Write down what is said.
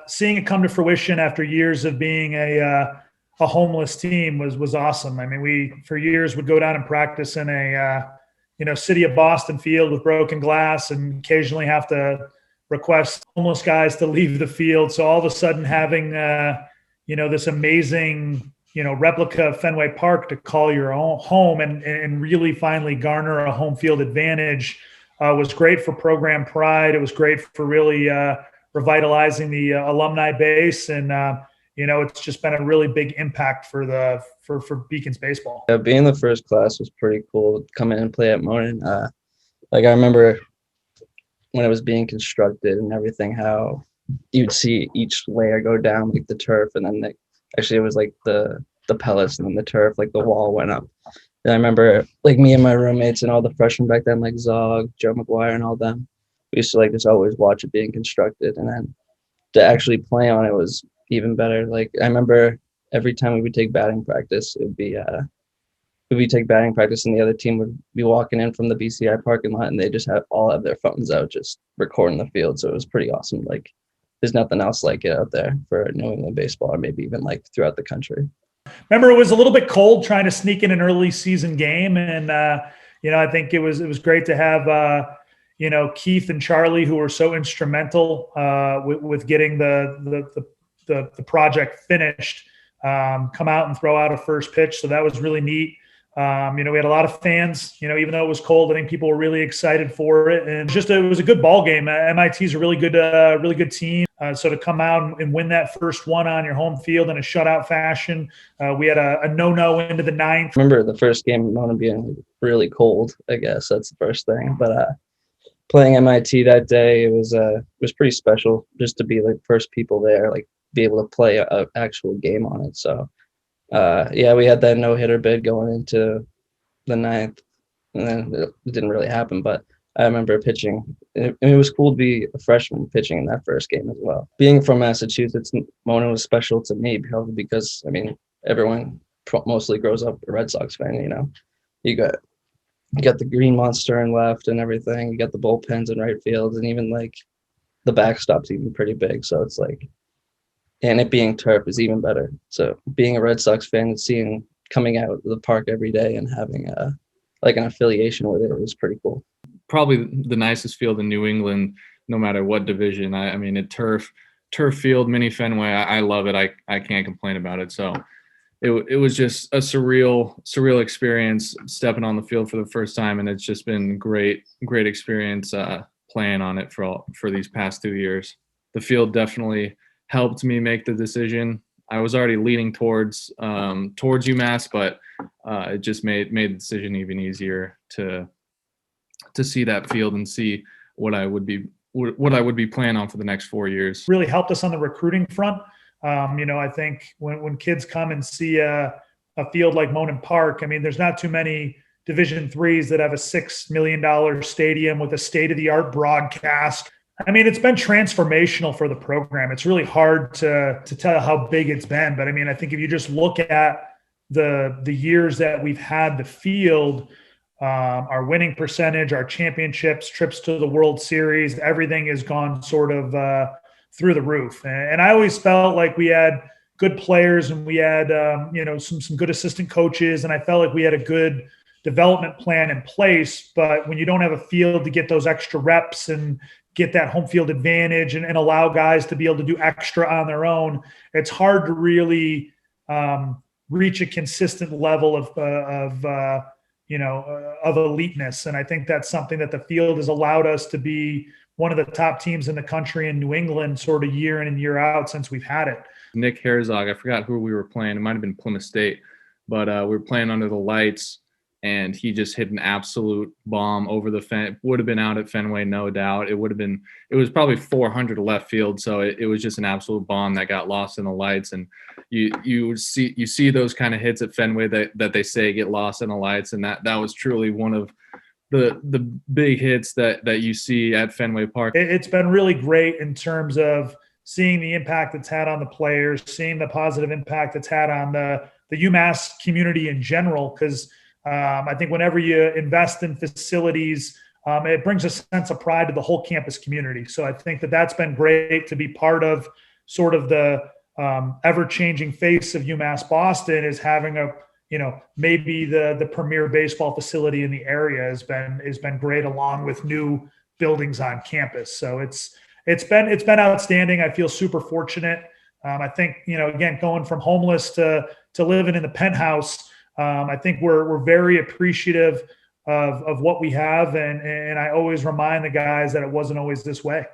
seeing it come to fruition after years of being a homeless team was awesome. I mean, we for years would go down and practice in a city of Boston field with broken glass, and occasionally have to request homeless guys to leave the field. So all of a sudden having this amazing replica of Fenway Park to call your own home and really finally garner a home field advantage was great for program pride. It was great for really revitalizing the alumni base, and it's just been a really big impact for Beacons baseball. Yeah, being the first class was pretty cool. Come in and play at Monan. I remember when it was being constructed and everything, how you'd see each layer go down, like the turf, and then it was like the pellets and then the turf, like the wall went up. And I remember like me and my roommates and all the freshmen back then, like Zog, Joe McGuire and all them, we used to like just always watch it being constructed, and then to actually play on it was even better. Like I remember every time we would take batting practice, we take batting practice and the other team would be walking in from the BCI parking lot and they just all have their phones out just recording the field. So it was pretty awesome. Like there's nothing else like it out there for New England baseball, or maybe even like throughout the country. Remember, it was a little bit cold trying to sneak in an early season game, and I think it was great to have Keith and Charlie, who were so instrumental with getting the project finished, come out and throw out a first pitch. So that was really neat. We had a lot of fans, even though it was cold. I think people were really excited for it, and it was a good ball game. MIT is a really good team. So to come out and win that first one on your home field in a shutout fashion, we had a no into the ninth. I remember the first game Monan being really cold. I guess that's the first thing. But playing MIT that day, it was pretty special just to be like first people there, like be able to play an actual game on it. So. We had that no-hitter bid going into the ninth, and then it didn't really happen. But I remember pitching. It was cool to be a freshman pitching in that first game as well. Being from Massachusetts, Monan was special to me because I mean everyone mostly grows up a Red Sox fan. You got the green monster in left and everything. You got the bullpens in right field, and even like the backstop's even pretty big. So it's like. And it being turf is even better. So being a Red Sox fan and seeing coming out of the park every day and having an affiliation with it was pretty cool. Probably the nicest field in New England, no matter what division. I mean, at turf field, mini Fenway. I love it. I can't complain about it. So it was just a surreal experience stepping on the field for the first time, and it's just been great experience playing on it for these past 2 years. The field definitely helped me make the decision. I was already leaning towards UMass, but it just made the decision even easier to see that field and see what I would be playing on for the next 4 years. Really helped us on the recruiting front. I think when kids come and see a field like Monan Park, I mean, there's not too many Division IIIs that have a $6 million stadium with a state-of-the-art broadcast. I mean, it's been transformational for the program. It's really hard to tell how big it's been. But I mean, I think if you just look at the years that we've had the field, our winning percentage, our championships, trips to the World Series, everything has gone sort of through the roof. And I always felt like we had good players and we had, some good assistant coaches. And I felt like we had a good development plan in place. But when you don't have a field to get those extra reps and get that home field advantage and allow guys to be able to do extra on their own, it's hard to really reach a consistent level of eliteness. And I think that's something that the field has allowed us to be one of the top teams in the country in New England sort of year in and year out since we've had it. Nick Herzog, I forgot who we were playing. It might have been Plymouth State, but we were playing under the lights. And he just hit an absolute bomb over the fence. Would have been out at Fenway, no doubt. It was probably 400 left field. So it was just an absolute bomb that got lost in the lights. And you see those kind of hits at Fenway that they say get lost in the lights. And that was truly one of the big hits that you see at Fenway Park. It's been really great in terms of seeing the impact it's had on the players, seeing the positive impact it's had on the UMass community in general, because I think whenever you invest in facilities, it brings a sense of pride to the whole campus community. So I think that's been great to be part of sort of the ever-changing face of UMass Boston, is having a, maybe the premier baseball facility in the area has been great, along with new buildings on campus. So it's been outstanding. I feel super fortunate. I think, again, going from homeless to living in the penthouse, I think we're very appreciative of what we have. And I always remind the guys that it wasn't always this way.